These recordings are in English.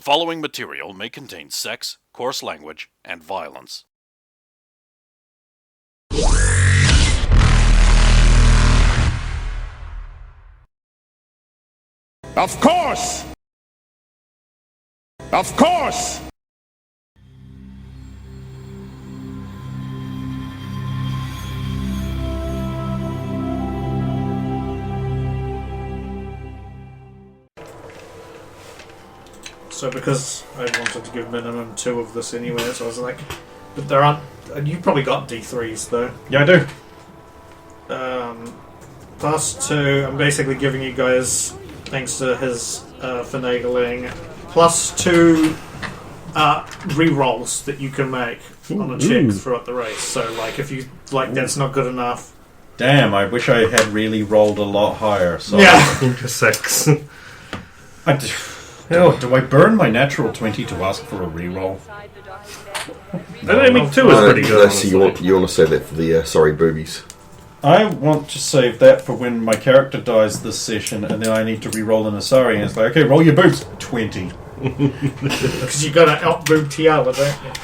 following material may contain sex, coarse language, and violence. Of course! Of course! So because I wanted to give minimum 2 of this anyway, so I was like, but there aren't. You've probably got D3s though. Yeah, I do. Plus 2. I'm basically giving you guys, thanks to his finagling, plus 2 re-rolls that you can make on a check throughout the race. So like, if you like, that's not good enough. Damn, I wish I had really rolled a lot higher. So Yeah. 6. Do I burn my natural 20 to ask for a reroll? I mean, 2 is pretty good. Unless you want to save that for the sorry boobies. I want to save that for when my character dies this session, and then I need to reroll an Asari, and it's like, okay, roll your boobs. 20. Because you got to out-boob TR with that.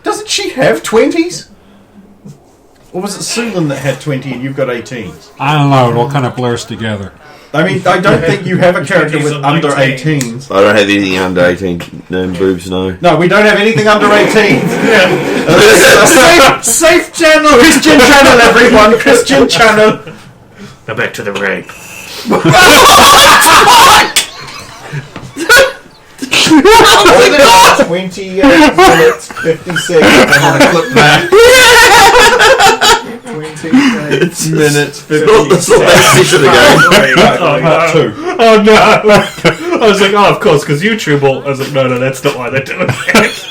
Doesn't she have 20s? Or was it Sulan that had 20 and you've got 18s? I don't know. It all kind of blurs together. I mean, I don't think you have a character with under 18s. I don't have anything under 18. No boobs, no. No, we don't have anything under 18. Safe channel! Christian channel, everyone! Christian channel! Now back to the rape. 28 minutes, 56. I'm going to clip that. 28 minutes, 56. Part 2. Oh no! I was like, oh, of course, because YouTube will. I was like, no, that's not why they're doing it.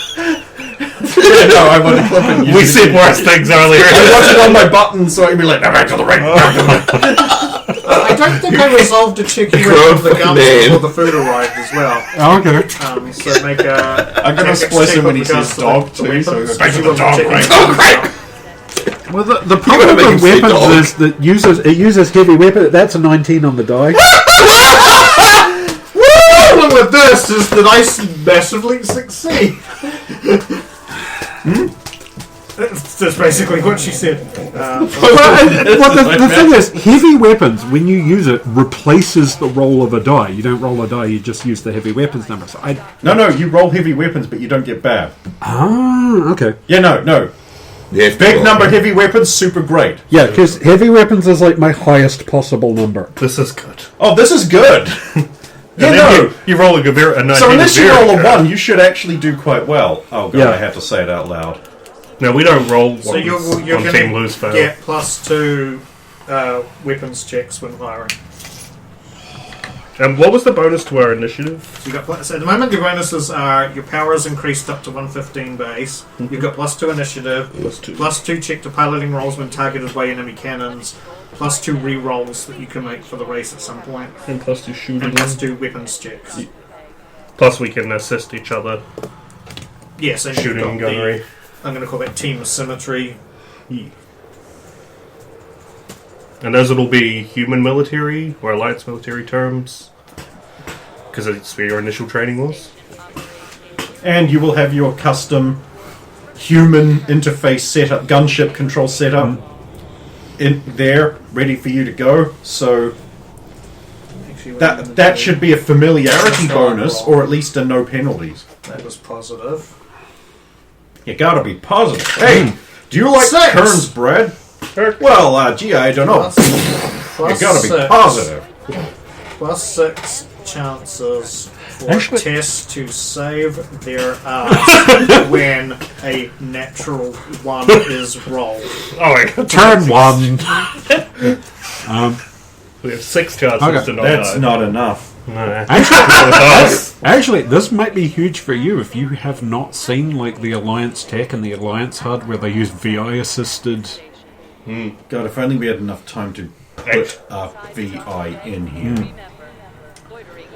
No, I want to clip it. We said worse things earlier. I watch it on my button so I can be like, now back to the ring. I don't think I resolved to check you with the guns before the food arrived as well. Oh, okay. So make a. I'm going to splice him when he says dog too, so back to the dog ring. Well, the problem with weapons is that it uses heavy weapon. That's a 19 on the die. The problem with this is that I massively succeed. That's basically what she said. The thing is, heavy weapons, when you use it, replaces the roll of a die. You don't roll a die, you just use the heavy weapons number. So No, you roll heavy weapons, but you don't get bad. Ah, okay. Yeah, no. Yeah, Big number heavy weapons, super great. Yeah, because heavy weapons is like my highest possible number. This is good. Oh, this is good. Yeah, no. You roll a 19. So unless you roll a 1, you should actually do quite well. Oh god, Yeah. I have to say it out loud. No, we don't roll So ones you're on going Team Lose to Fail. get plus 2 weapons checks when firing. And what was the bonus to our initiative? So, so at the moment your bonuses are your power is increased up to 115 base. You've got plus 2 initiative, plus 2 check to piloting rolls when targeted by enemy cannons, plus 2 re-rolls that you can make for the race at some point, And plus 2 shooting. and plus 2 weapons checks. Plus we can assist each other. Yes, and you've Shooting got and gunnery. I'm going to call that team symmetry. And those will be human military or alliance military terms. Because it's where your initial training was. And you will have your custom human interface setup, gunship control setup in there, ready for you to go. So that should be a familiarity bonus, or at least a no penalties. That was positive. You gotta be positive. Hey, do you like 6. Kern's bread? Well, gee, I don't know. You gotta be 6. positive. Plus 6 chances for Actually- tests to save their ass when a natural 1 is rolled. Oh my god. Turn 1. We have 6 chances Okay. to not That's die. not enough. Nah. Actually, this might be huge for you if you have not seen like the Alliance Tech and the Alliance HUD where they use VI assisted. God, if only we had enough time to put a VI in here.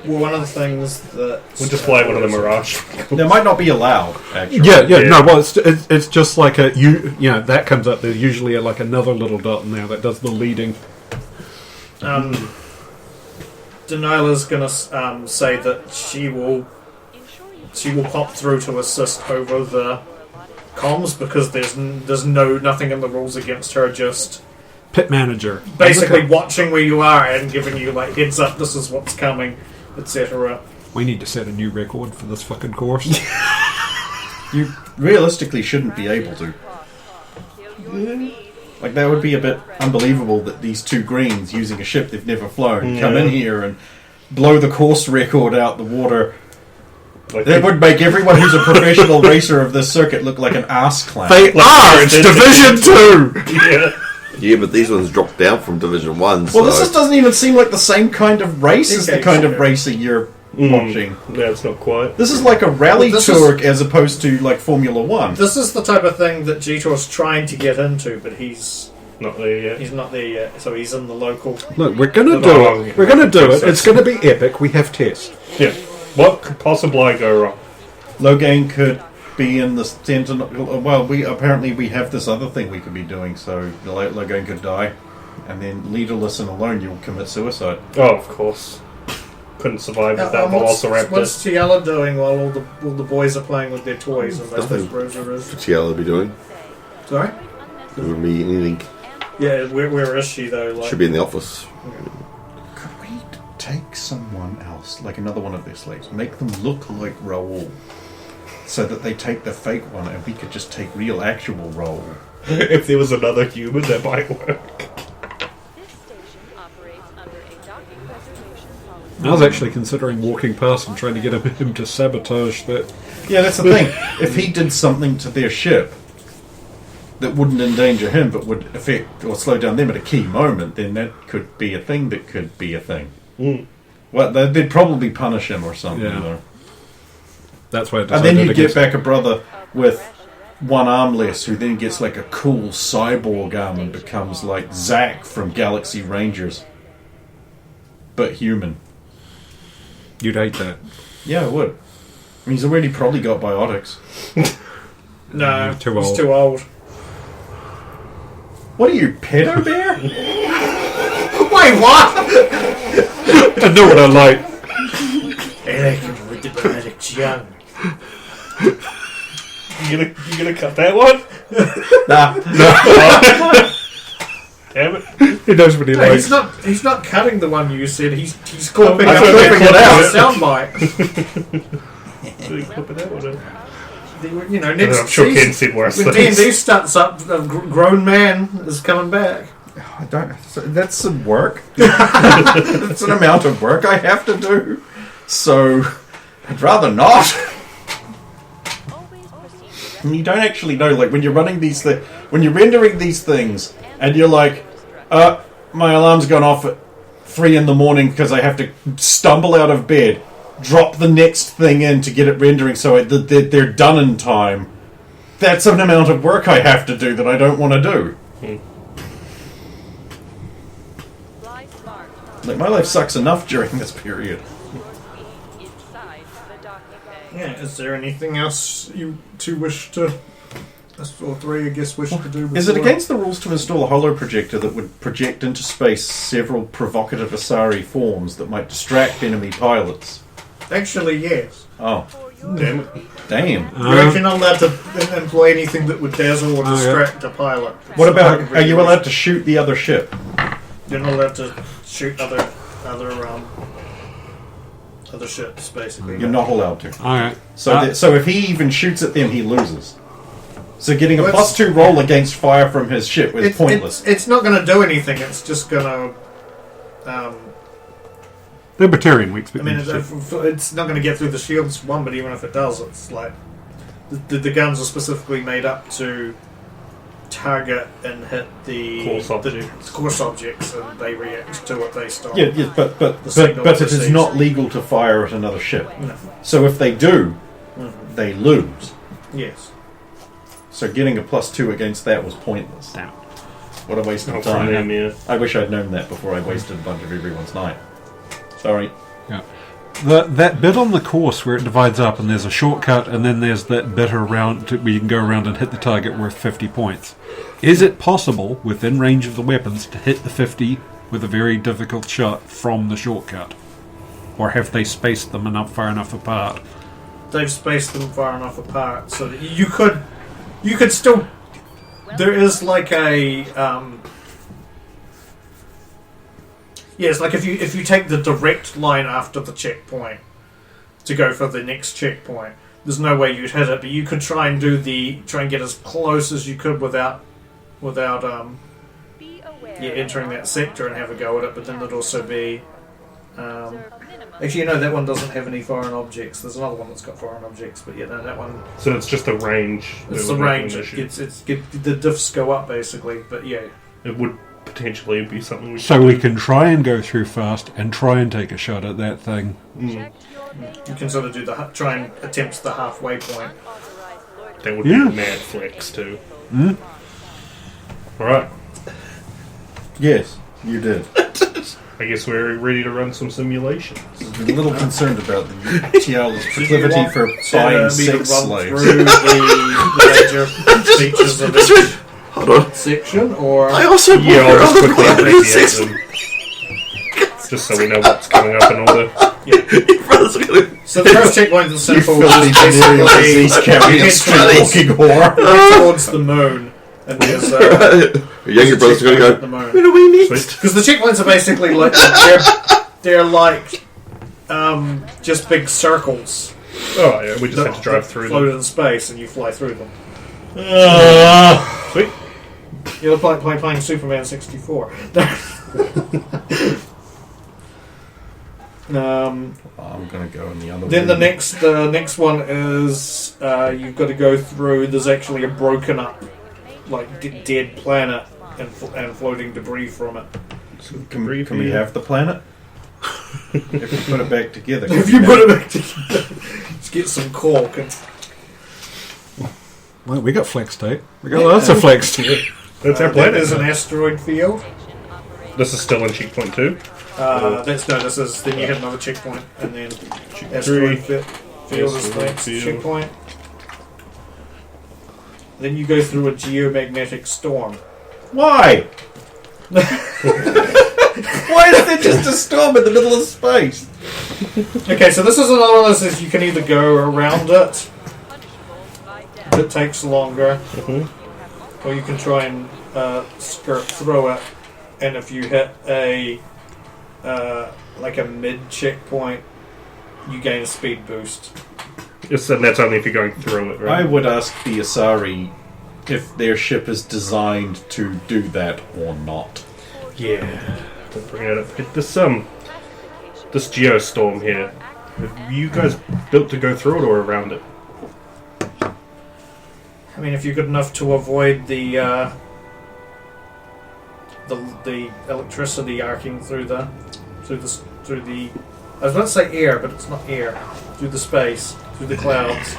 Well, one of the things that... We'll just fly one of the Mirage. They might not be allowed, actually. Yeah. Yeah. No, well, it's just like that comes up. There's usually like another little dot in there that does the leading. Denila's going to say that she will she will pop through to assist over the comms because there's nothing in the rules against her just Pit manager. basically watching where you are and giving you like heads up, this is what's coming, etc. We need to set a new record for this fucking course. You realistically shouldn't be able to. Like, that would be a bit unbelievable that these two greens using a ship they've never flown come in here and blow the course record out the water. Like That would make everyone who's a professional racer of this circuit look like an ass clown. They are! It's Division 2! yeah. Yeah, but these ones dropped down from Division 1. Well, this just doesn't even seem like the same kind of race as the Okay, kind of sure. racer you're watching. No, it's not quite. This is like a rally Well, this tour as opposed to like Formula One. This is the type of thing that G-Tor's trying to get into, but he's Not there yet. not there yet, so he's in the local. Look, we're gonna do Oh, it. We're gonna do it. okay. It's gonna be epic. We have tests. Yeah. What could possibly go wrong? Logain could be in the Sentinel. Well, we have this other thing we could be doing, so Logain could die, and then leaderless and alone, you'll commit suicide. Oh, of course. Couldn't survive with that What's Velociraptor. Tiala doing while all the boys are playing with their toys and that's what Nothing. Rosa is? What's Yellow be doing? Sorry? It would be anything. Yeah, where is she though? Like, Should be in the office. Could we take someone else, like another one of their slaves, make them look like Raoul, so that they take the fake one, and we could just take real, actual Raoul? If there was another human, that might work. This station operates under a docking reservation policy. I was actually considering walking past and trying to get him to sabotage that. Yeah, that's the thing. If he did something to their ship that wouldn't endanger him, but would affect or slow down them at a key moment, then that could be a thing that could be a thing. Well, they'd probably punish him or something, Yeah. though. That's why I And decided then you get against- back a brother with one arm less, who then gets like a cool cyborg arm and becomes like Zack from Galaxy Rangers, but human. You'd hate that. Yeah, I would. I mean, he's already probably got biotics. no, Too he's old. too old. What are you, pedo bear? Wait, what? I know what I like. I like him with the biotics young. You gonna cut that one? Nah. Damn it. He knows what he Hey, likes. he's not cutting the one you said. He's clipping I up thought they clipping it clipped out. it. Soundbite. Really clipping that one out. You know, next I'm sure Ken season, said worse when things. D&D starts up, a grown man is coming back. I don't. That's some work. That's an amount of work I have to do. So, I'd rather not. Always proceed And you don't actually know, like, when you're running these when you're rendering these things, and you're like, my alarm's gone off at 3 in the morning because I have to stumble out of bed, drop the next thing in to get it rendering so they're done in time. That's an amount of work I have to do that I don't want to do. fly smart. Like, my life sucks enough during this period. Inside the docking bay. Yeah, is there anything else you two wish to... Or three, I guess, wish to do before? Is it against the rules to install a holo projector that would project into space several provocative Asari forms that might distract enemy pilots? Actually, yes. Oh, Damn it. damn. You're actually not allowed to employ anything that would dazzle or distract a pilot. What about, are you allowed to shoot the other ship? You're not allowed to shoot other ships, basically. You're not allowed to. Alright. So if he even shoots at them, he loses. So getting a Well, +2 roll against fire from his ship is pointless. It's not going to do anything. It's just going to... Libertarian weeks. I mean, it's not going to get through the shields, one, but even if it does, it's like... The guns are specifically made up to target and hit the course objects, and they react to it based on... Yeah, but The signal it is receives. not legal to fire at another ship. No. So if they do, they lose. Yes. So getting a +2 against that was pointless. Damn. What a waste Oh, of for time. them, yeah. I wish I'd known that before I wasted a bunch of everyone's night. Sorry. Yeah. That bit on the course where it divides up and there's a shortcut and then there's that bit around where you can go around and hit the target worth 50 points. Is it possible, within range of the weapons, to hit the 50 with a very difficult shot from the shortcut? Or have they spaced them far enough apart they've spaced them far enough apart so that you could still. There is like a it's like if you take the direct line after the checkpoint to go for the next checkpoint, there's no way you'd hit it, but you could try and get as close as you could without entering that sector and have a go at it. But then there'd also be actually, that one doesn't have any foreign objects. There's another one that's got foreign objects, but that one. So it's just the range. It's the range. The diffs go up basically, but yeah. It would potentially be something. We can try and go through fast and try and take a shot at that thing. You can sort of do try and attempt the halfway point. That would be a mad flex too. All right. Yes, you did. I guess we're ready to run some simulations. I'm a little concerned about the TL's proclivity for buying sex slaves. Through the major features of each Hold on. section, or I also bought Yeah, your I'll just other quickly property abbreviate sex. them. Just so we know what's coming up in order. Your brother's gonna. so the first checkpoint is simple. Filthy venereal disease carrying head street walking whore. towards the moon, and there's Your younger brother's gonna at the go. moon. Where do we meet? Sweet. Because the checkpoints are basically like they're like just big circles. Oh yeah, we just have to drive through float them. in space, and you fly through them. Sweet. You're playing Superman 64. I'm gonna go in the other Then room. the next one is you've got to go through. There's actually a broken up, like dead planet and floating debris from it. Can we have the planet? If we put it back together. If you put it back together, let's get some cork. And, Well, we got flex tape. We got lots of flex tape. That's our planet. There's an asteroid field. This is still in checkpoint 2. This is. Then you hit another checkpoint, and then asteroid field is the next Field. checkpoint. Then you go through a geomagnetic storm. Why? Why is there just a storm in the middle of space? Okay, so this is another one that says you can either go around it, if it takes longer, or you can try and skirt through it. And if you hit a mid checkpoint, you gain a speed boost. And that's only if you're going through it, I right? would ask the Asari if their ship is designed to do that or not. Yeah. Don't bring it up. This geostorm here. Have you guys built to go through it or around it? I mean, if you're good enough to avoid the electricity arcing through the I was about to say air, but it's not air. Through the space, through the clouds.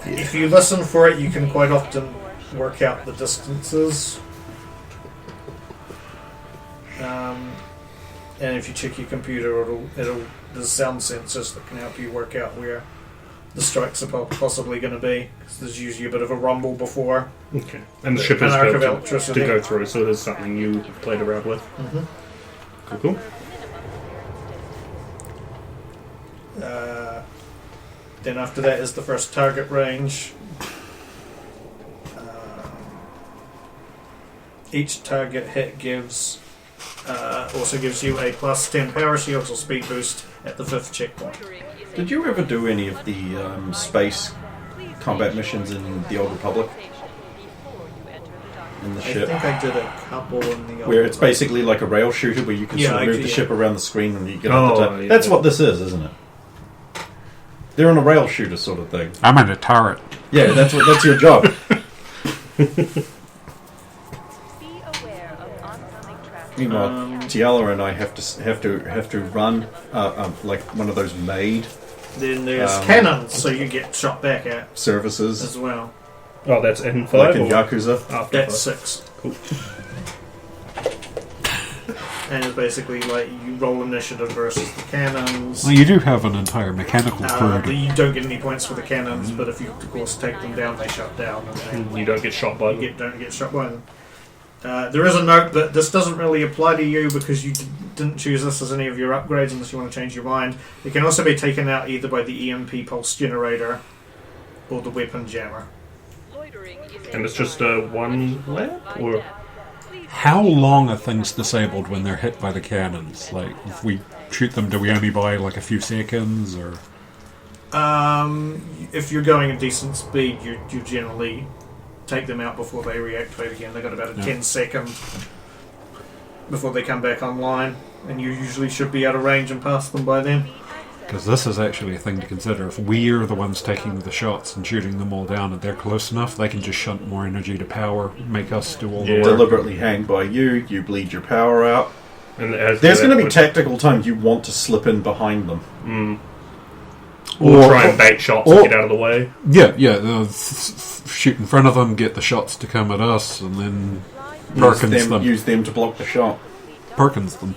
If you listen for it, you can quite often work out the distances. And if you check your computer, there's sound sensors that can help you work out where the strikes are possibly going to be. Because there's usually a bit of a rumble before. Okay. And the ship An is arc of built electricity. to go through, so there's something you have played around with. Cool. Then after that is the first target range. Each target hit also gives you a plus 10 power shields or speed boost at the 5th checkpoint. Did you ever do any of the space combat missions in the Old Republic? In the I ship? think I did a couple in the Where it's basically like a rail shooter where you can sort of move the ship around the screen when you get up the top. yeah. That's what this is, isn't it? They're on a rail shooter sort of thing. I'm in a turret. Yeah, that's your job. Be aware of oncoming traffic. Meanwhile, Tiala and I have to run like one of those maid Then there's cannons, so you get shot back at services, as well. Oh, that's N5? like in or Yakuza. after That's 5? 6. Cool. And it's basically like you roll initiative versus the cannons. Well, you do have an entire mechanical crew. You don't get any points for the cannons, but if you, of course, take them down, they shut down. And You don't get shot by you them. don't get shot by them. There is a note that this doesn't really apply to you because you didn't choose this as any of your upgrades unless you want to change your mind. It can also be taken out either by the EMP pulse generator or the weapon jammer. And it's just a one lamp? Or How long are things disabled when they're hit by the cannons? Like, if we shoot them, do we only buy like a few seconds, or? If you're going at decent speed, you generally take them out before they reactivate again. They've got about a 10-second before they come back online, and you usually should be out of range and past them by then. Because this is actually a thing to consider. If we're the ones taking the shots and shooting them all down and they're close enough, they can just shunt more energy to power, make us do all the work. Deliberately hang by you, you bleed your power out. and There's going to be tactical times you want to slip in behind them. Or try and bait shots and get out of the way. Yeah, shoot in front of them, get the shots to come at us, and then Use them to block the shot. Perkins them.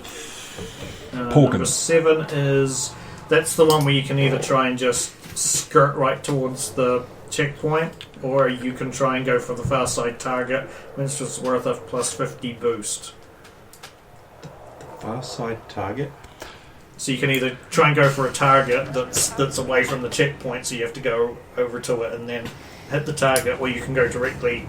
Number Porkins. 7 is... That's the one where you can either try and just skirt right towards the checkpoint, or you can try and go for the far side target, which is worth a plus 50 boost. Far side target? So you can either try and go for a target that's away from the checkpoint, so you have to go over to it and then hit the target, or you can go directly,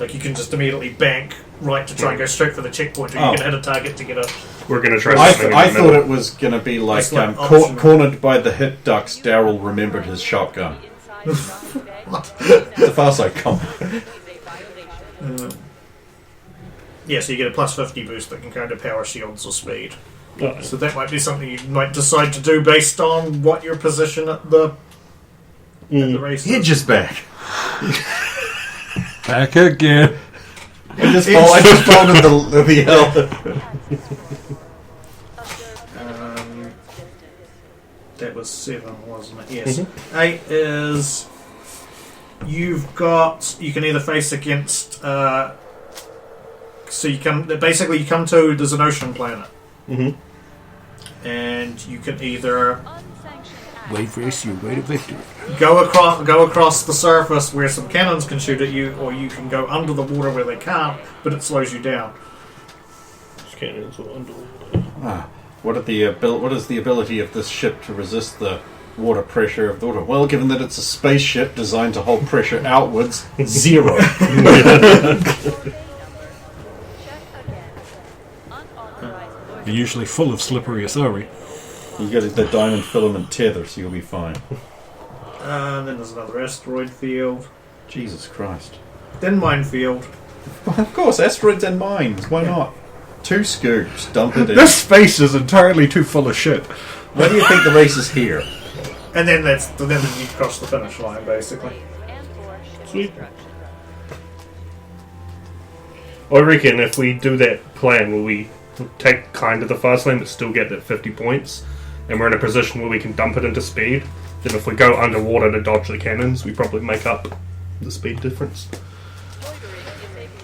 like you can just immediately bank right to try and go straight for the checkpoint, or you can hit a target to get a... We're going to try I something in thought the middle. it was going to be like, It's like optional. cornered by the hit ducks, Daryl remembered his shotgun. The far side comp. Yeah, so you get a plus 50 boost that can kind of power shields or speed. Oh, So that might be something you might decide to do based on what your position at the race is. Hitch is back. Back again. I just folded the L. That was 7, wasn't it? Yes. 8 is you can either face against. So you come to there's an ocean planet, and you can either Wait for issue, wait a victory. go across the surface where some cannons can shoot at you, or you can go under the water where they can't, but it slows you down. What is the ability of this ship to resist the water pressure of the water? Well, given that it's a spaceship designed to hold pressure outwards, 0. They're usually full of slippery asari. You got the diamond filament tether, so you'll be fine. And then there's another asteroid field, Jesus Christ. then minefield. Well, of course, asteroids and mines. Why not? 2 scoops, dump it in. This space is entirely too full of shit. Why do you think the race is here? And then then you cross the finish line, basically. Sweet. I reckon if we do that plan where we take kind of the fast lane but still get that 50 points, and we're in a position where we can dump it into speed, then if we go underwater to dodge the cannons, we probably make up the speed difference.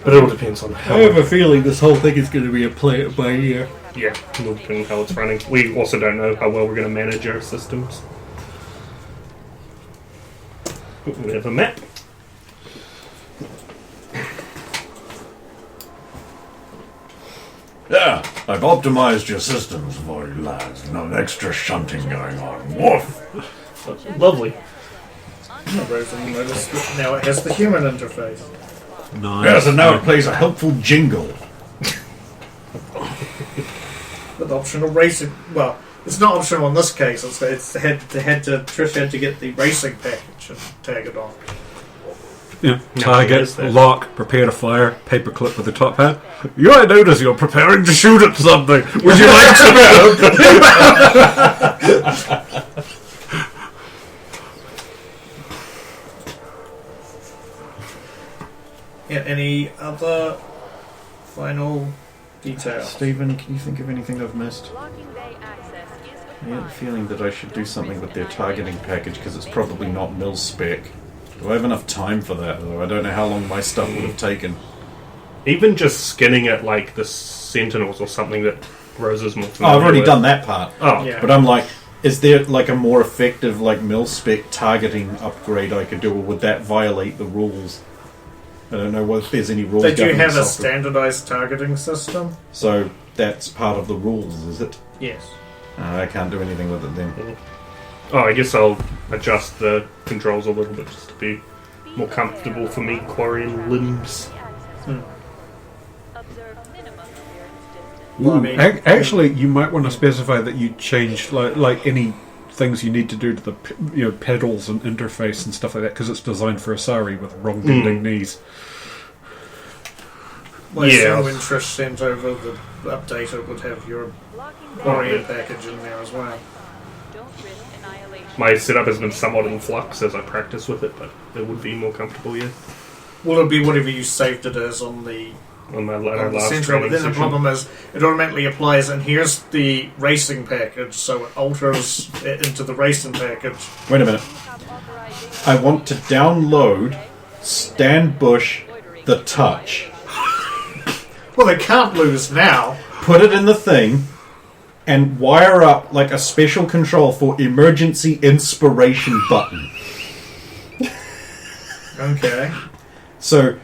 But it all depends on how... I have a feeling this whole thing is going to be a play it by ear. Yeah, it will depend on how it's running. We also don't know how well we're going to manage our systems. We have a map. Yeah, I've optimized your systems for you lads. No extra shunting going on. Woof! Lovely. Notice that now it has the human interface. Nice. Yes, and now it plays a helpful jingle. With optional racing. Well, it's not optional in this case. Trish had to get the racing package and tag it on. Yeah. No, Target, is that- lock, prepare to fire, paperclip with the top hat. You might notice you're preparing to shoot at something. Would you like to know? Yeah, any other final details? Stephen, can you think of anything I've missed? Locking bay access is I get a feeling that I should do something with their targeting package because it's probably not mil spec. Do I have enough time for that, though? I don't know how long my stuff would have taken. Even just skinning it like the Sentinels or something that Rose is more Oh, familiar I've already with. done that part. Oh, Yeah. But I'm like, is there like a more effective like mil spec targeting upgrade I could do, or would that violate the rules? I don't know if there's any rules. Did you governing have a software. standardized targeting system? So that's part of the rules, is it? Yes. I can't do anything with it then. Oh, I guess I'll adjust the controls a little bit just to be more comfortable for me quarrying limbs. Observe minimum clearance distance. Well, I mean- Actually, you might want to specify that you change like any things you need to do to the pedals and interface and stuff like that because it's designed for Asari with wrong bending knees. Well, Yeah. Sidewinders sent over the updater would have your Locking warrior barrier. package in there as well. Don't risk annihilation. My setup has been somewhat in flux as I practice with it, but it would be more comfortable, yeah. Will it be whatever you saved it as on the On my on the last central? training But then the session. problem is it automatically applies, and here's the racing package, so it alters it into the racing package. Wait a minute. Have authorization. I want to download Stanbush the Touch. Well, they can't lose now. Put it in the thing and wire up like a special control for emergency inspiration button. Okay. So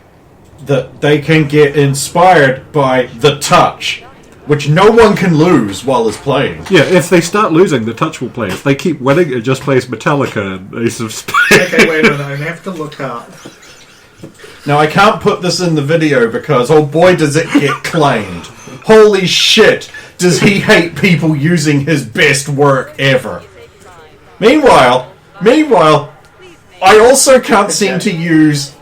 that they can get inspired by the touch, which no one can lose while it's playing. Yeah, if they start losing, the touch will play. If they keep winning, it just plays Metallica and Ace of Spades. Okay, wait a minute. I have to look up. Now I can't put this in the video because oh boy does it get claimed. Holy shit, does he hate people using his best work ever. Meanwhile, I also can't seem to use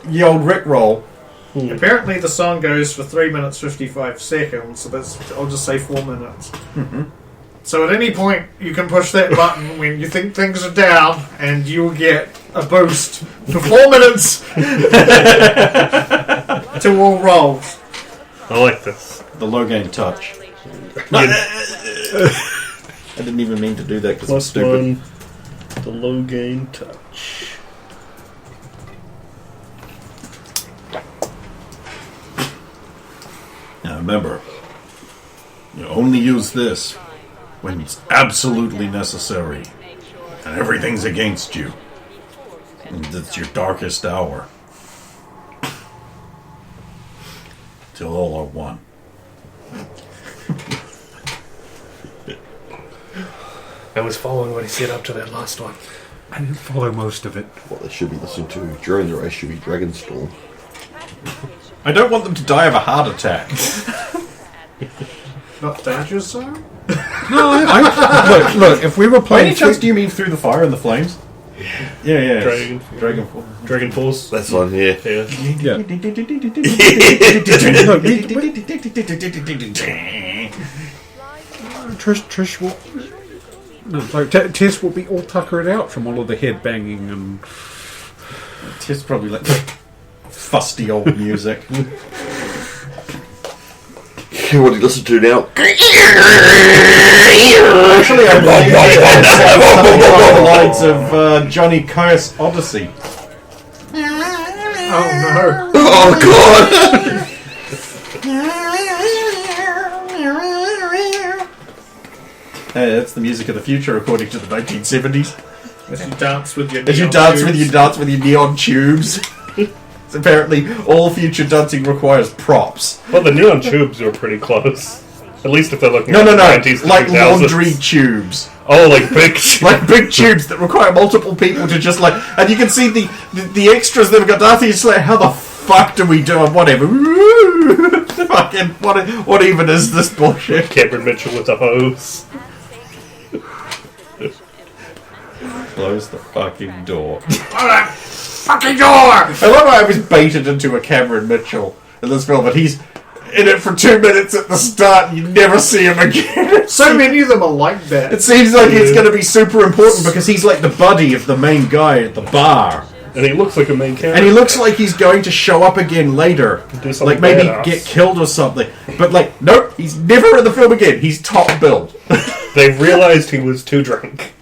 the old Rickroll. Apparently, the song goes for 3 minutes 55 seconds. So that's I'll just say 4 minutes. So at any point, you can push that button when you think things are down, and you'll get a boost for 4 minutes to all rolls. I like this. The low gain touch. Yeah. I didn't even mean to do that because I'm Plus stupid. one, the low gain touch. Now remember, you only use this when it's absolutely necessary and everything's against you. And it's your darkest hour. Till all are one. I was following what he said up to that last one. I didn't follow most of it. What they should be listening to during the race should be Dragonstorm. I don't want them to die of a heart attack. Not danger zone? Look, if we were By playing... any chance do you mean Through the Fire and the Flames? Yeah. Dragonfall. Dragon Force. That's one, yeah. Yeah. Yeah. Trish will... No, like, Tess will be all tuckered out from all of the head banging and... It's probably like fusty old music. What do you listen to now? Actually, I believe something along the lines of Johnny Cash Odyssey. Oh no. Oh god! Hey, that's the music of the future, according to the 1970s. As you dance with your As you neon dance tubes. with your neon tubes. So apparently, all future dancing requires props. Well, the neon tubes are pretty close. At least if they're looking No, at the 90s to like 2000s. laundry tubes. Oh, like big Like big tubes that require multiple people to just like... And you can see the extras that have got dancing, it's like, how the fuck do we do it? Whatever. Fucking, what even is this bullshit? Cameron Mitchell with a hose. Close the fucking door. Fucking door! I love how I was baited into a Cameron Mitchell in this film, but he's in it for 2 minutes at the start and you never see him again. So many of them are like that. It seems like it's going to be super important because he's like the buddy of the main guy at the bar. And he looks like a main character. And he looks like he's going to show up again later. Do something Like maybe badass. get killed or something. But like, nope, he's never in the film again. He's top billed. They realized he was too drunk.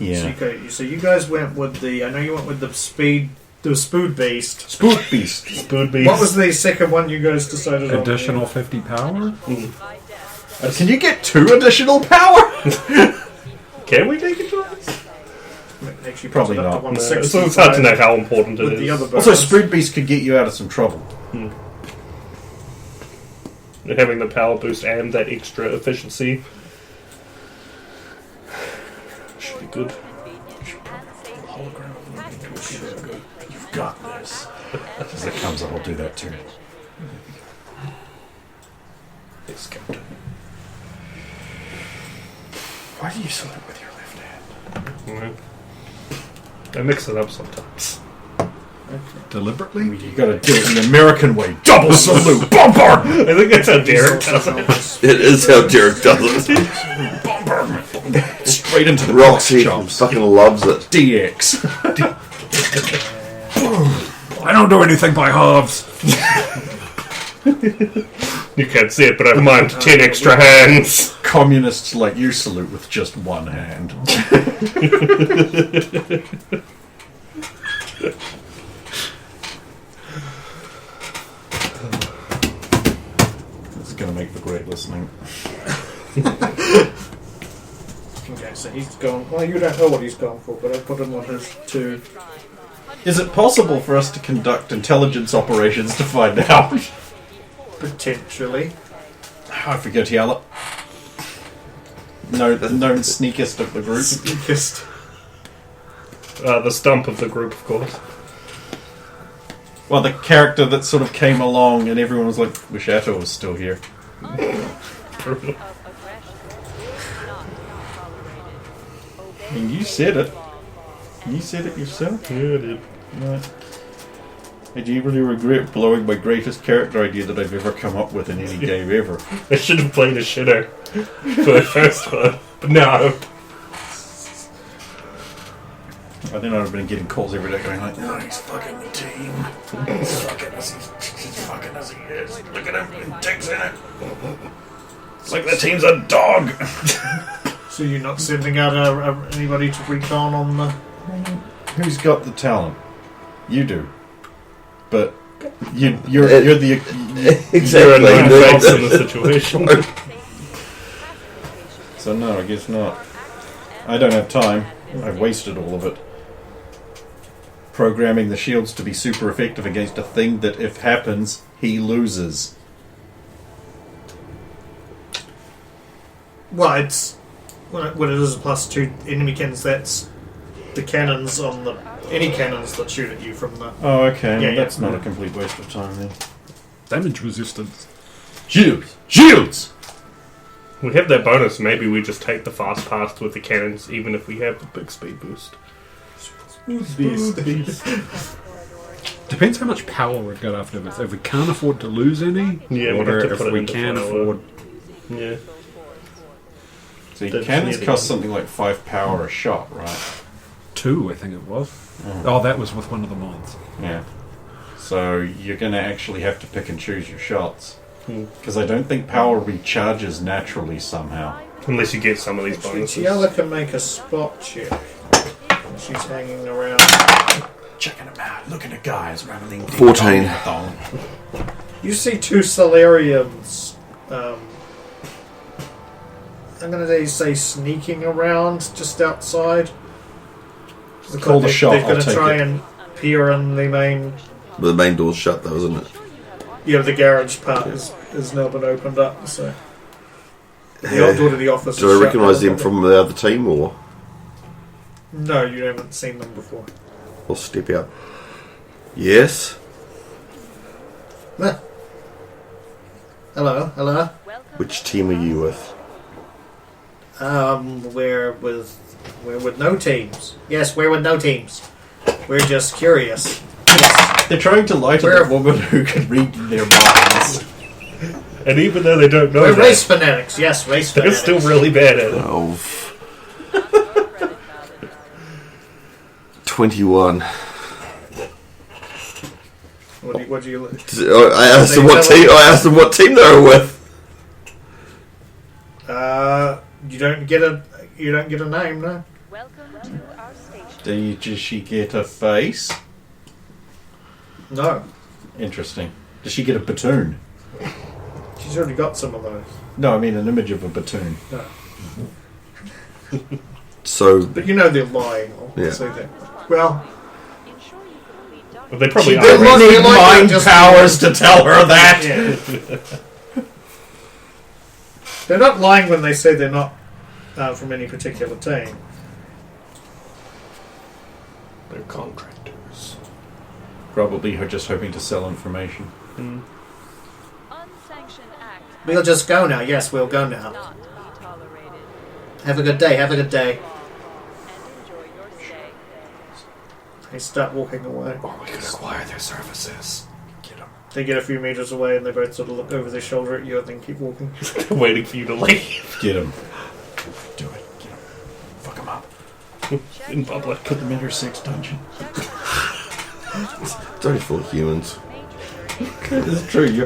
Yeah. So you guys went with the. I know you went with the Spood Beast. Spook Beast. Spood Beast. What was the second one you guys decided on? Additional 50 power? Can you get 2 additional power? Can we take it twice? Actually, Probably put it up not. to So 165 it's hard to know how important it with the is. other Also, bonus. Spook Beast could get you out of some trouble. having the power boost and that extra efficiency should be good. You've got this. As it comes up, I'll do that too. Yes, Captain. Why do you salute with your left hand? I mix it up sometimes. Deliberately? You gotta do it the American way. Double salute! Bombard! I think that's how Derek does it. It is how Derek does it. Straight into the Roxy chops. fucking loves it. DX. I don't do anything by halves. You can't see it, but I've marked 10 extra hands. Communists like you salute with just one hand. This is going to make for great listening. Okay, so he's gone. Well, you don't know what he's gone for, but I put him on his 2. Is it possible for us to conduct intelligence operations to find out? Potentially. I forget to yell it. No, the known sneakest of the group. Just The stump of the group, of course. Well, the character that sort of came along and everyone was like, wish Atto was still here. Brutal. I mean, you said it. You said it yourself. Yeah, I did. Right. I genuinely regret blowing my greatest character idea that I've ever come up with in any game ever. I should have played a shitter for the first one. But no. I think I'd have been getting calls every day going like, oh, he's fucking the team. He's fucking us. He's fucking us. He is. Look at him. Dick's in it. It's like the team's a dog. so you're not sending out anybody to recon on the. Who's got the talent? You do. But you're the... Exactly. You're a known face in the situation. So no, I guess not. I don't have time. I've wasted all of it. Programming the shields to be super effective against a thing that, if happens, he loses. Well, it's when it is a +2 enemy cannons. That's the cannons on the any cannons that shoot at you from the. Oh, okay. Yeah, Well, that's yeah. not a complete waste of time then. Damage resistance. Shields! Shields! We have that bonus. Maybe we just take the fast pass with the cannons, even if we have the big speed boost. Depends how much power we've got after this. If we can't afford to lose any, Yeah, we'll or have to if put it we into can power. afford... Yeah. So That's cannons nearly- cost something like 5 power a shot, right? 2, I think it was. Oh, that was with one of the mods. Yeah. So you're going to actually have to pick and choose your shots. Hmm. Because I don't think power recharges naturally somehow. Unless you get some of these bonuses. Giella can make a spot check. She's hanging around. Checking them out, looking at guys running. 14. You see 2 Solarians. I'm going to say sneaking around just outside. Call the shot, They're going I'll to take try it. and peer in the main. But the main door's shut though, isn't it? Yeah, the garage part is now been opened up. So the old door to the office. Do is I shut recognise now. them from the other team, or No, you haven't seen them before. I'll step out? Yes. Ah. Hello. Which team are you with? We're with no teams. Yes, we're with no teams. We're just curious. Yes. They're trying to lie to We're- the woman who can read their minds. And even though they don't know We're that, race fanatics. Yes, race they're fanatics. still really bad at it. 21. What do you? I asked them what team. I asked them what team they were with. You don't get a name, no. Welcome to our station. Does she get a face? No, Interesting. Does she get a platoon? she's already got some of those. No, I mean an image of a platoon. No, So but you know they're lying. I'll Yeah. say that. Well, Ensure you complete But they probably She are. did right? look- Need like mind just- powers to tell her that. yeah. They're not lying when they say they're not from any particular team. They're contractors. Probably just hoping to sell information. Unsanctioned act We'll just go now. Yes, we'll go now. not to be tolerated. Have a good day. Have a good day. And enjoy your stay. They start walking away. Or we could acquire their services. Get them. They get a few meters away and they both sort of look over their shoulder at you and then keep walking. Waiting for you to leave Get him. Do it. Get him. Fuck him up. in public. Put them in your 6 dungeon. It's only full of humans. It's true. You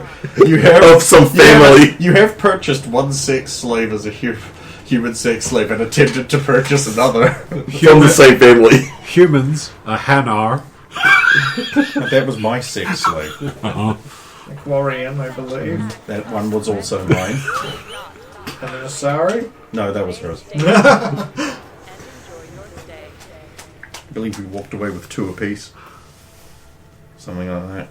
have Of some family. You have purchased one sex slave as a human sex slave and attempted to purchase another. From the same family. Humans, a Hanar. That was my sex slave. Like Warrior, I believe. That one was also mine. And then Asari. No, that was hers. And enjoy your stay. I believe we walked away with 2 apiece. Something like that.